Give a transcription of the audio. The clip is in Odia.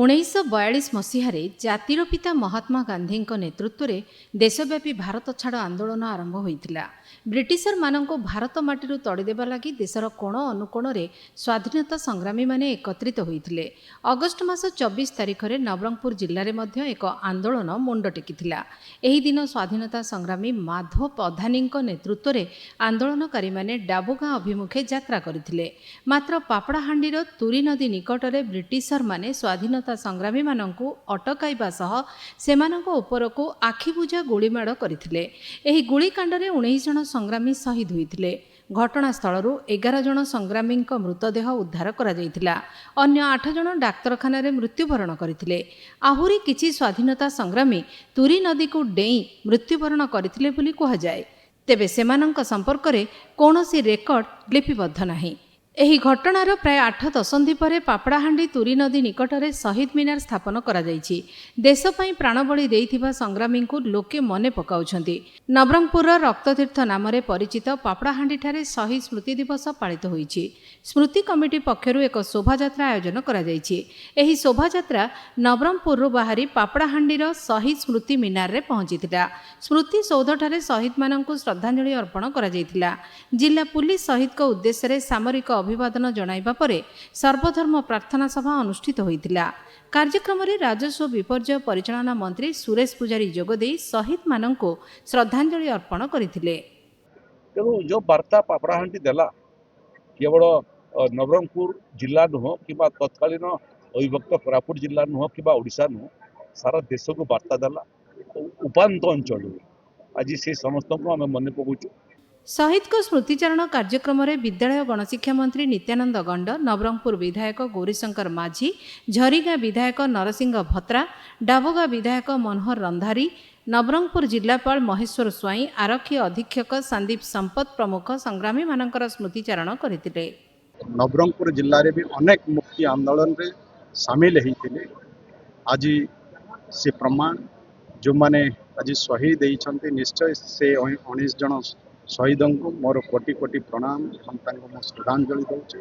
1942 ମସିହାରେ ଜାତିର ପିତା ମହାତ୍ମା ଗାନ୍ଧୀଙ୍କ ନେତୃତ୍ୱରେ ଦେଶବ୍ୟାପୀ ଭାରତ ଛାଡ଼ ଆନ୍ଦୋଳନ ଆରମ୍ଭ ହୋଇଥିଲା। ବ୍ରିଟିଶରମାନଙ୍କୁ ଭାରତ ମାଟିରୁ ତଡ଼ିଦେବା ଲାଗି ଦେଶର କୋଣ ଅନୁକୋଣରେ ସ୍ୱାଧୀନତା ସଂଗ୍ରାମୀମାନେ ଏକତ୍ରିତ ହୋଇଥିଲେ। ଅଗଷ୍ଟ ମାସ 24 ତାରିଖରେ ନବରଙ୍ଗପୁର ଜିଲ୍ଲାରେ ମଧ୍ୟ ଏକ ଆନ୍ଦୋଳନ ମୁଣ୍ଡ ଟେକିଥିଲା। ଏହି ଦିନ ସ୍ୱାଧୀନତା ସଂଗ୍ରାମୀ ମାଧବ ପଧାନୀଙ୍କ ନେତୃତ୍ୱରେ ଆନ୍ଦୋଳନକାରୀମାନେ ଡାବୁଗାଁ ଅଭିମୁଖେ ଯାତ୍ରା କରିଥିଲେ। ମାତ୍ର ପାପଡ଼ାହାଣ୍ଡିର ତୁରୀ ନଦୀ ନିକଟରେ ବ୍ରିଟିଶରମାନେ ସ୍ୱାଧୀନତା ସଂଗ୍ରାମୀମାନଙ୍କୁ ଅଟକାଇବା ସହ ସେମାନଙ୍କ ଉପରକୁ ଆଖିବୁଜା ଗୁଳିମାଡ଼ କରିଥିଲେ। ଏହି ଗୁଳିକାଣ୍ଡରେ 19 ଜଣ ସଂଗ୍ରାମୀ ଶହୀଦ ହୋଇଥିଲେ। ଘଟଣାସ୍ଥଳରୁ 11 ଜଣ ସଂଗ୍ରାମୀଙ୍କ ମୃତଦେହ ଉଦ୍ଧାର କରାଯାଇଥିଲା। ଅନ୍ୟ 8 ଜଣ ଡାକ୍ତରଖାନାରେ ମୃତ୍ୟୁବରଣ କରିଥିଲେ। ଆହୁରି କିଛି ସ୍ୱାଧୀନତା ସଂଗ୍ରାମୀ ତୁରୀ ନଦୀକୁ ଡେଇଁ ମୃତ୍ୟୁବରଣ କରିଥିଲେ ବୋଲି କୁହାଯାଏ। ତେବେ ସେମାନଙ୍କ ସମ୍ପର୍କରେ କୌଣସି ରେକର୍ଡ ଲିପିବଦ୍ଧ ନାହିଁ। ଏହି ଘଟଣାର ପ୍ରାୟ 8 ଦଶନ୍ଧି ପରେ ପାପଡ଼ାହାଣ୍ଡି ତୁରୀ ନଦୀ ନିକଟରେ ଶହୀଦ ମିନାର ସ୍ଥାପନ କରାଯାଇଛି। ଦେଶ ପାଇଁ ପ୍ରାଣବଳି ଦେଇଥିବା ସଂଗ୍ରାମୀଙ୍କୁ ଲୋକେ ମନେ ପକାଉଛନ୍ତି। ନବରଙ୍ଗପୁରର ରକ୍ତତୀର୍ଥ ନାମରେ ପରିଚିତ ପାପଡ଼ାହାଣ୍ଡିଠାରେ ଶହୀଦ ସ୍ମୃତି ଦିବସ ପାଳିତ ହୋଇଛି। ସ୍ମୃତି କମିଟି ପକ୍ଷରୁ ଏକ ଶୋଭାଯାତ୍ରା ଆୟୋଜନ କରାଯାଇଛି। ଏହି ଶୋଭାଯାତ୍ରା ନବରଙ୍ଗପୁରରୁ ବାହାରି ପାପଡ଼ାହାଣ୍ଡିର ଶହୀଦ ସ୍ମୃତି ମିନାରରେ ପହଞ୍ଚିଥିଲା। ସ୍ମୃତି ସୌଧଠାରେ ଶହୀଦମାନଙ୍କୁ ଶ୍ରଦ୍ଧାଞ୍ଜଳି ଅର୍ପଣ କରାଯାଇଥିଲା। ଜିଲ୍ଲା ପୁଲିସ ଶହୀଦଙ୍କ ଉଦ୍ଦେଶ୍ୟରେ ସାମରିକ ଅଭିବାଦନ ଜଣାଇବା ପରେ ସର୍ବଧର୍ମ ପ୍ରାର୍ଥନା ସଭା ଅନୁଷ୍ଠିତ ହୋଇଥିଲା। କାର୍ଯ୍ୟକ୍ରମରେ ରାଜସ୍ୱ ବିପର୍ଯ୍ୟୟ ପରିଚାଳନା ମନ୍ତ୍ରୀ ସୁରେଶ ପୂଜାରୀ ଯୋଗଦେଇ ଶହୀଦମାନଙ୍କୁ ଶ୍ରଦ୍ଧାଞ୍ଜଳି ଅର୍ପଣ କରିଥିଲେ। ତେଣୁ ଯେଉଁ ବାର୍ତ୍ତା ପାପଡ଼ାହାଣ୍ଡି ଦେଲା କେବଳ ନବରଙ୍ଗପୁର ଜିଲ୍ଲା ନୁହଁ କିମ୍ବା ତତ୍କାଳୀନ ଅବିଭକ୍ତ କୋରାପୁଟ ଜିଲ୍ଲା ନୁହଁ କିମ୍ବା ଓଡ଼ିଶା ନୁହଁ, ସାରା ଦେଶକୁ ବାର୍ତ୍ତା ଦେଲା। ଉପାନ୍ତ ଅଞ୍ଚଳରୁ ଆଜି ସେ ସମସ୍ତଙ୍କୁ ଆମେ ମନେ ପକାଉଛୁ। ଶହୀଦଙ୍କ ସ୍ମୃତିଚାରଣ କାର୍ଯ୍ୟକ୍ରମରେ ବିଦ୍ୟାଳୟ ଗଣଶିକ୍ଷା ମନ୍ତ୍ରୀ ନିତ୍ୟାନନ୍ଦ ଗଣ୍ଡ, ନବରଙ୍ଗପୁର ବିଧାୟକ ଗୌରୀଶଙ୍କର ମାଝୀ, ଝରିଗାଁ ବିଧାୟକ ନରସିଂହ ଭତ୍ରା, ଡାବୁଗାଁ ବିଧାୟକ ମନୋହର ରନ୍ଧାରୀ, ନବରଙ୍ଗପୁର ଜିଲ୍ଲାପାଳ ମହେଶ୍ୱର ସ୍ୱାଇଁ, ଆରକ୍ଷୀ ଅଧୀକ୍ଷକ ସନ୍ଦୀପ ସମ୍ପତ ପ୍ରମୁଖ ସଂଗ୍ରାମୀମାନଙ୍କର ସ୍ମୃତିଚାରଣ କରିଥିଲେ। ନବରଙ୍ଗପୁର ଜିଲ୍ଲାରେ ବି ଅନେକ ମୁକ୍ତି ଆନ୍ଦୋଳନରେ ସାମିଲ ହୋଇଥିଲେ। ଆଜି ସେ ପ୍ରମାଣ ଯେଉଁମାନେ ଆଜି ଶହୀଦ ହେଇଛନ୍ତି, ନିଶ୍ଚୟ ସେ 19 ଜଣ ଶହୀଦଙ୍କୁ ମୋର କୋଟି କୋଟି ପ୍ରଣାମ ଏବଂ ତାଙ୍କୁ ମୁଁ ଶ୍ରଦ୍ଧାଞ୍ଜଳି ଦେଉଛି।